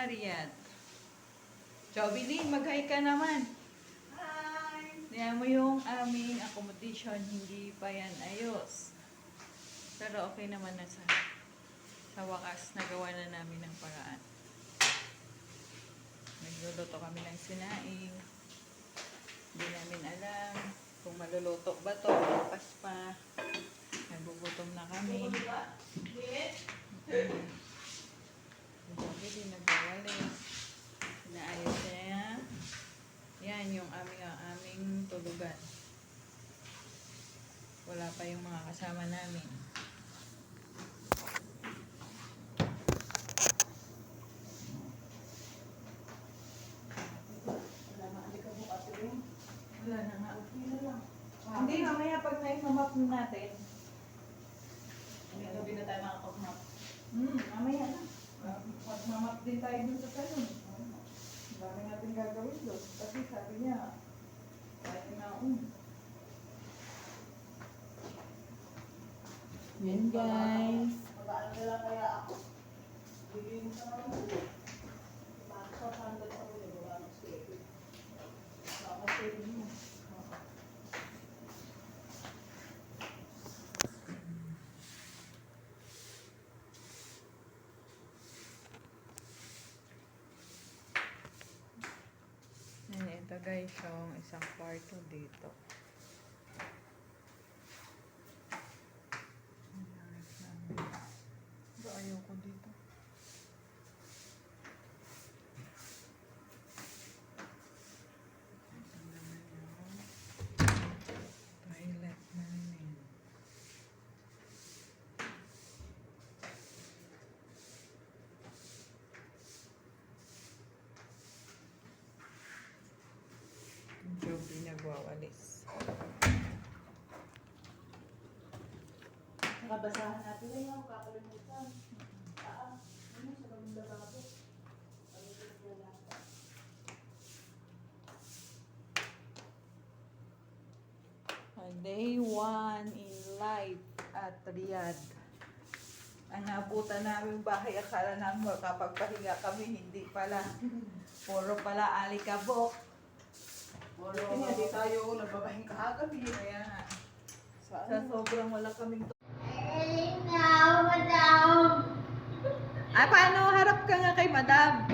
Riyadh. Jovelyn, mag-hi ka naman. Hi! Tingnan mo yung aming accommodation, hindi pa yan ayos. Pero okay naman na sa wakas, nagawa na namin ng paraan. Nagluluto kami ng sinaing. Hindi namin alam kung maluluto ba to, bukas pa. Nagugutom na kami. Jovelyn, nagwawalis. Inaayos niya. Yan yung aming tulugan. Wala pa yung mga kasama namin. Wala na nga. Hindi, mamaya pag na-map natin. Gabi na tayo makakapag-map. Mamaya na. Mag-map din tayo dun sa salon. Dami natin gagawin doon. Kasi sabi niya, kahit naun. Yan guys. Mag-aano na lang kaya ako. Bigyan mo sa mga mga. Bakit sa sandal sa ulo, wala nang schedule. Baka schedule mo. Yan, ito guys, yung isang kwarto dito. Ba, ayoko dito. Ito naman yung toilet namin. Joby nagwawalis. Nakabasahan natin na yung kakalimutan. Ano sa kaming lababo? Pag-ibig na lang. Day 1 in life at Riyadh. Ang nabutan namin bahay, akala namin makapagpahinga kami, hindi pala. Puro pala alikabok. Kaya di tayo nagbabahing kahagabi. Kaya nga, Sa sa sobrang wala kaming Ah, paano harap ka nga kay madam?